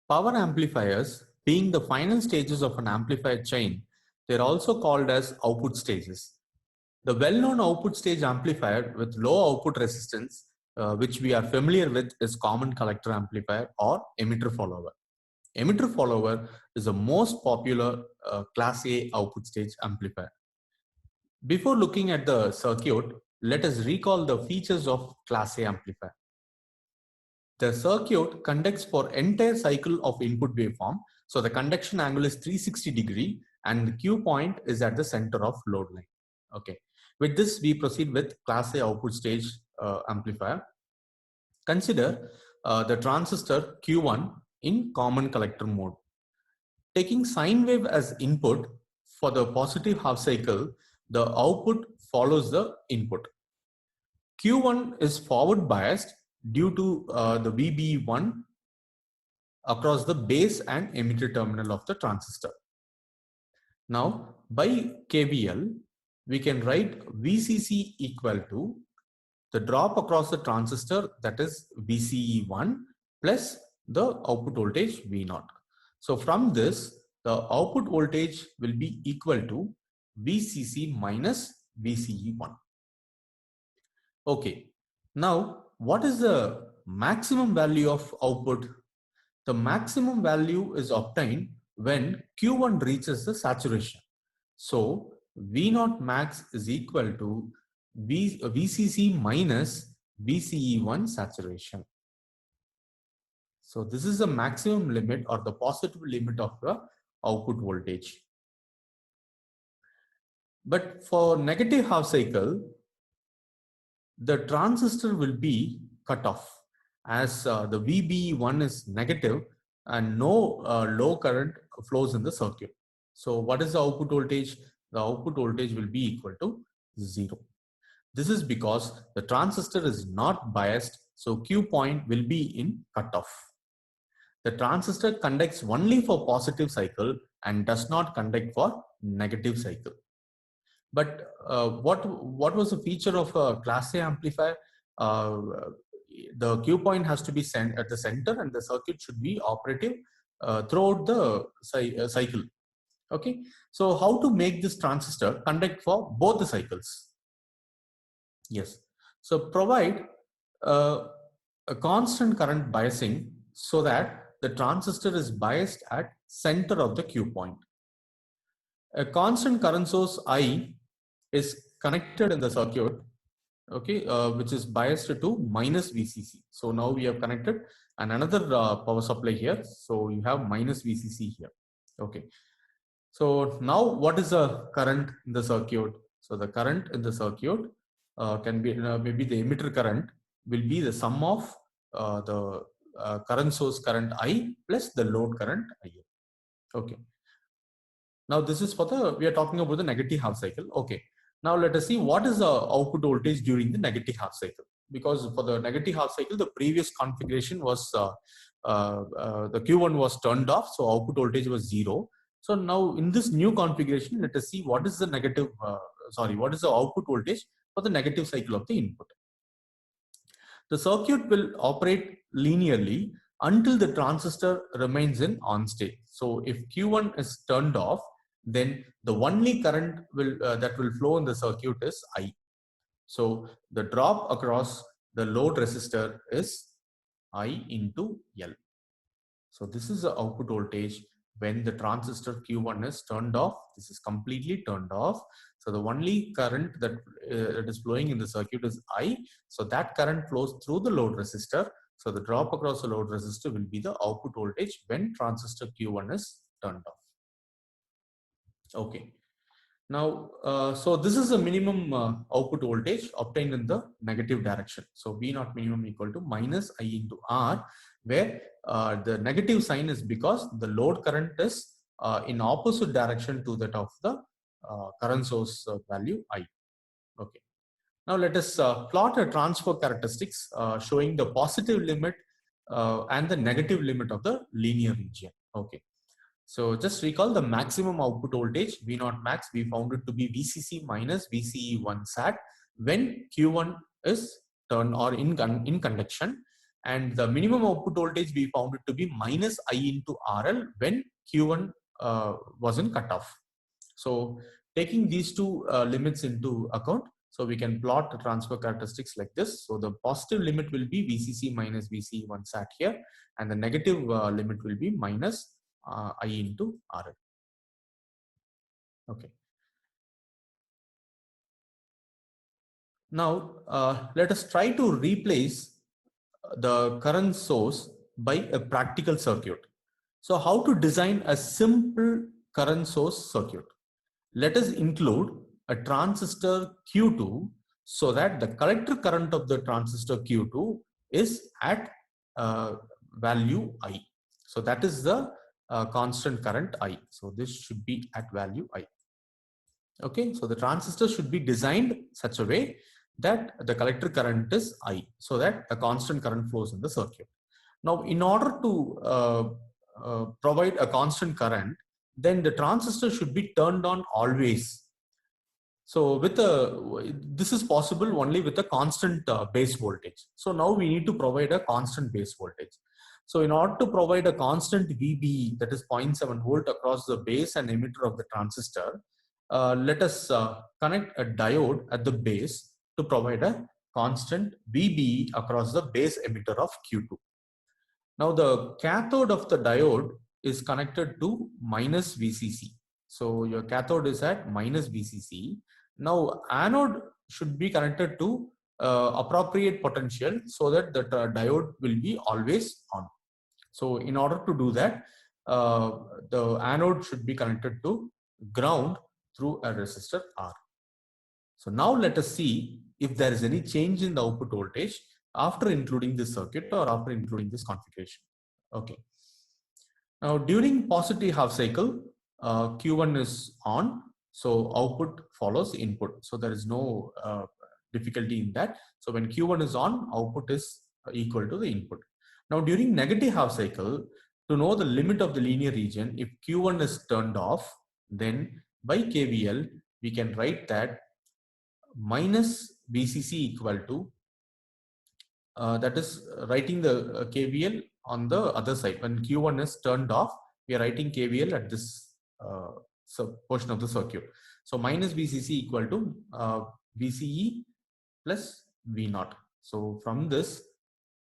Power amplifiers, being the final stages of an amplifier chain, they're also called as output stages. The well-known output stage amplifier with low output resistance, which we are familiar with, is common collector amplifier or emitter follower. Emitter follower is the most popular Class A output stage amplifier. Before looking at the circuit, let us recall the features of Class A amplifier. The circuit conducts for entire cycle of input waveform. So the conduction angle is 360 degree and the Q point is at the center of load line. Okay. With this, we proceed with Class A output stage amplifier. Consider the transistor Q1 in common collector mode. Taking sine wave as input for the positive half cycle, the output follows the input. Q1 is forward biased due to the VB1 across the base and emitter terminal of the transistor. Now, by KVL, we can write VCC equal to the drop across the transistor, that is VCE1 plus the output voltage V0. So from this, the output voltage will be equal to VCC minus VCE1. Okay, now what is the maximum value of output? The maximum value is obtained when Q1 reaches the saturation. So V0 max is equal to VCC minus VCE1 saturation. So this is the maximum limit or the positive limit of the output voltage. But for negative half cycle, the transistor will be cut off as the VB1 is negative and no low current flows in the circuit. So what is the output voltage? The output voltage will be equal to 0. This is because the transistor is not biased, so Q point will be in cutoff. The transistor conducts only for positive cycle and does not conduct for negative cycle. But what was the feature of a Class A amplifier? The Q point has to be sent at the center and the circuit should be operative throughout the cycle. Okay, so how to make this transistor conduct for both the cycles? Yes, so provide a constant current biasing so that the transistor is biased at center of the Q point. A constant current source I is connected in the circuit, okay, which is biased to minus VCC. So now we have connected another power supply here. So you have minus VCC here. Okay. So now what is the current in the circuit? So the current in the circuit can be maybe the emitter current will be the sum of the current source current I plus the load current I. Okay. Now this is for the, we are talking about the negative half cycle. Okay. Now let us see what is the output voltage during the negative half cycle. Because for the negative half cycle, the previous configuration was the Q1 was turned off, so output voltage was 0. So now in this new configuration, let us see what is the negative, what is the output voltage for the negative cycle of the input. The circuit will operate linearly until the transistor remains in on state. So if Q1 is turned off, then the only current will that will flow in the circuit is I. So the drop across the load resistor is I into L. So this is the output voltage when the transistor Q1 is turned off. This is completely turned off. So the only current that is flowing in the circuit is I. So that current flows through the load resistor. So the drop across the load resistor will be the output voltage when transistor Q1 is turned off. Okay. Now, so this is the minimum output voltage obtained in the negative direction. So V0 minimum equal to minus I into R, where the negative sign is because the load current is in opposite direction to that of the current source value I. Okay. Now let us plot a transfer characteristics showing the positive limit and the negative limit of the linear region. Okay. So just recall the maximum output voltage V0 max, we found it to be VCC minus VCE1 sat when Q1 is turned or in conduction, and the minimum output voltage we found it to be minus I into RL when Q1 was in cutoff. So taking these two limits into account, so we can plot the transfer characteristics like this. So the positive limit will be VCC minus VCE1 sat here, and the negative limit will be minus I into RL. Okay. Now let us try to replace the current source by a practical circuit. So how to design a simple current source circuit? Let us include a transistor Q2 so that the collector current of the transistor Q2 is at value I. So that is the constant current I. So this should be at value I. Okay, so the transistor should be designed such a way that the collector current is I, so that a constant current flows in the circuit. Now, in order to provide a constant current, then the transistor should be turned on always. So this is possible only with a constant base voltage. So now we need to provide a constant base voltage. So in order to provide a constant VB, that is 0.7 volt across the base and emitter of the transistor, let us connect a diode at the base to provide a constant VB across the base emitter of Q2. Now the cathode of the diode is connected to minus VCC. So your cathode is at minus VCC. Now anode should be connected to appropriate potential so that the diode will be always on. So in order to do that, the anode should be connected to ground through a resistor R. So now let us see if there is any change in the output voltage after including this circuit or after including this configuration. Okay. Now during positive half cycle, Q1 is on, so output follows input. So there is no difficulty in that. So when Q1 is on, output is equal to the input. Now during negative half cycle, to know the limit of the linear region, if Q1 is turned off, then by KVL, we can write that minus VCC equal to, that is writing the KVL on the other side. When Q1 is turned off, we are writing KVL at this portion of the circuit. So minus VCC equal to VCE plus V0. So from this,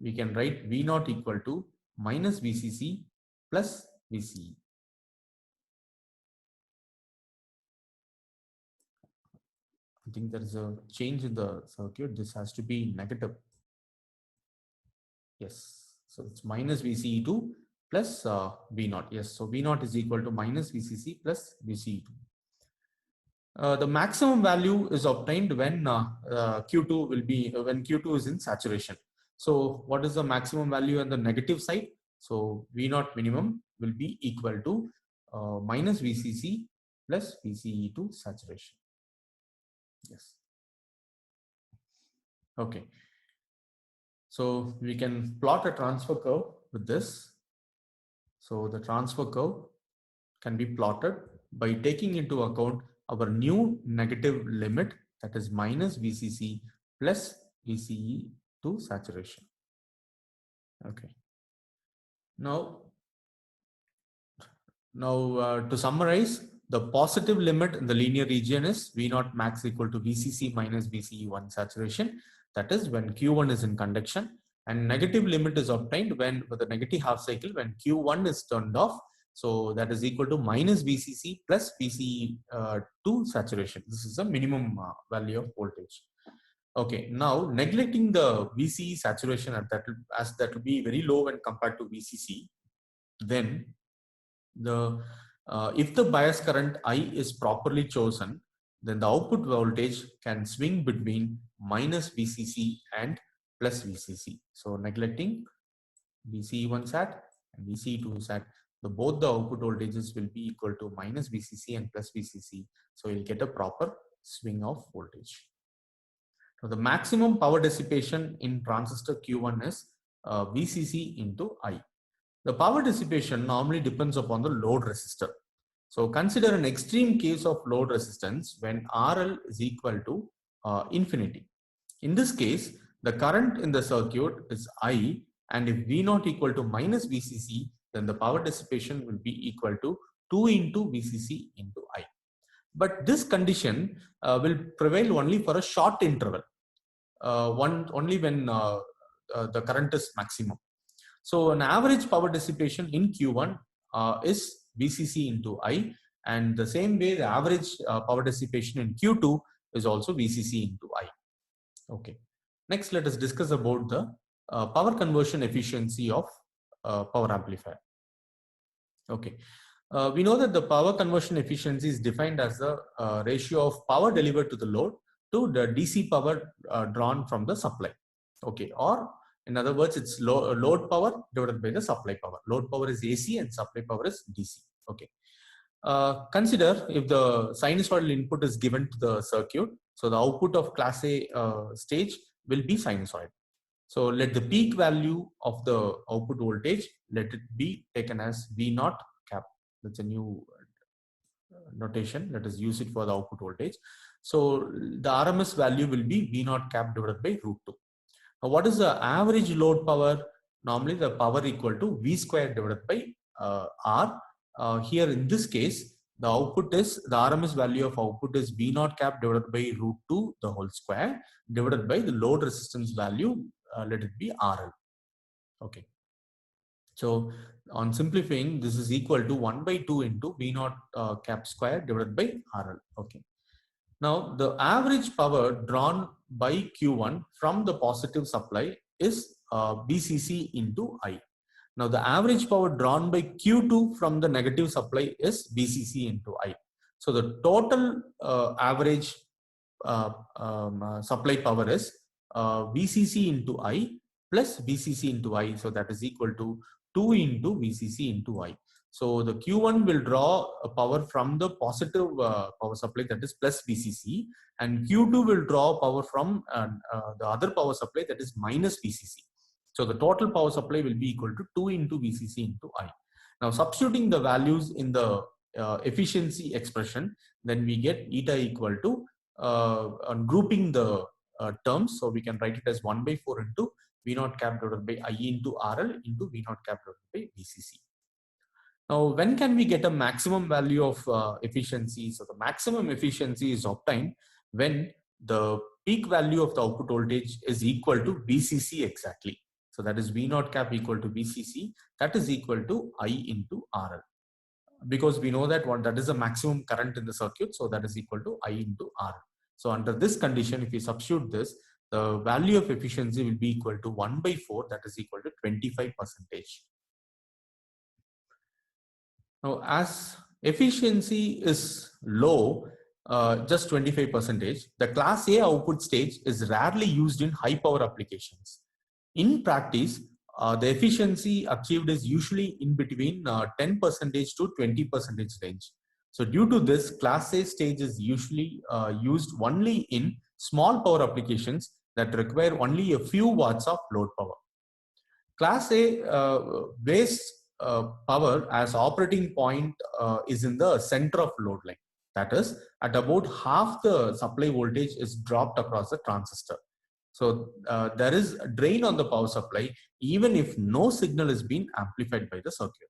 we can write V0 equal to minus VCC plus VCE. I think there is a change in the circuit. This has to be negative. Yes. So it's minus VCE2 plus V0. Yes. So V0 is equal to minus VCC plus VCE2. The maximum value is obtained when Q2 will be when Q2 is in saturation. So what is the maximum value on the negative side? So V0 minimum will be equal to minus VCC plus VCE2 saturation. Yes. Okay. So we can plot a transfer curve with this. So the transfer curve can be plotted by taking into account our new negative limit, that is minus VCC plus VCE to saturation. Okay. Now to summarize, the positive limit in the linear region is V0 max equal to VCC minus VCE1 saturation. That is when Q1 is in conduction, and negative limit is obtained when with the negative half cycle when Q1 is turned off. So that is equal to minus VCC plus VCE2 saturation. This is the minimum value of voltage. Okay, now neglecting the VCE saturation at that, as that will be very low when compared to VCC, then if the bias current I is properly chosen, then the output voltage can swing between minus VCC and plus VCC. So neglecting VCE1 sat and VCE2 sat, both the output voltages will be equal to minus VCC and plus VCC. So you'll get a proper swing of voltage. Now the maximum power dissipation in transistor Q1 is VCC into I. The power dissipation normally depends upon the load resistor. So consider an extreme case of load resistance when RL is equal to infinity. In this case, the current in the circuit is I And if V naught equal to minus VCC, then the power dissipation will be equal to 2 into VCC into I. But this condition will prevail only for a short interval, only when the current is maximum. So an average power dissipation in Q1 is VCC into I, and the same way the average power dissipation in Q2 is also VCC into I. Okay. Next, let us discuss about the power conversion efficiency of power amplifier. Okay. We know that the power conversion efficiency is defined as the ratio of power delivered to the load to the DC power drawn from the supply. Okay. Or in other words, it's load power divided by the supply power. Load power is AC and supply power is DC. Okay. Consider if the sinusoidal input is given to the circuit, so the output of class A stage will be sinusoid. So let the peak value of the output voltage, let it be taken as V naught cap. That's a new notation. Let us use it for the output voltage. So the RMS value will be V naught cap divided by root 2. Now what is the average load power? Normally the power equal to V square divided by R. Here in this case, the output is, the RMS value of output is V naught cap divided by root 2 the whole square divided by the load resistance value, let it be RL. Okay. So on simplifying, this is equal to 1 by 2 into V naught cap square divided by RL. Okay. Now the average power drawn by Q1 from the positive supply is BCC into I. Now the average power drawn by Q2 from the negative supply is BCC into I. So the total average supply power is VCC into I plus VCC into I. So that is equal to 2 into VCC into I. So the Q1 will draw a power from the positive power supply, that is plus VCC, and Q2 will draw power from the other power supply, that is minus VCC. So the total power supply will be equal to 2 into VCC into I. Now substituting the values in the efficiency expression, then we get eta equal to grouping the terms. So we can write it as 1 by 4 into V naught cap divided by I into RL into V naught cap divided by VCC. Now, when can we get a maximum value of efficiency? So the maximum efficiency is obtained when the peak value of the output voltage is equal to VCC exactly. So that is V naught cap equal to VCC, that is equal to I into RL. Because we know that that is the maximum current in the circuit, so that is equal to I into RL. So under this condition, if we substitute this, the value of efficiency will be equal to 1 by 4, that is equal to 25%. Now, as efficiency is low, just 25%, the class A output stage is rarely used in high power applications. In practice, the efficiency achieved is usually in between 10% to 20% range. So due to this, class A stage is usually used only in small power applications that require only a few watts of load power. Class A base power as operating point is in the center of load line. That is, at about half the supply voltage is dropped across the transistor. So there is a drain on the power supply even if no signal is being amplified by the circuit.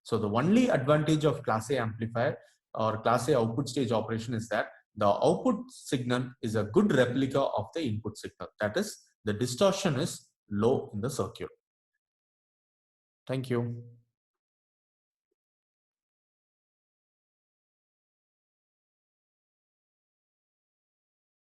So the only advantage of class A amplifier or class A output stage operation is that the output signal is a good replica of the input signal. That is, the distortion is low in the circuit. Thank you.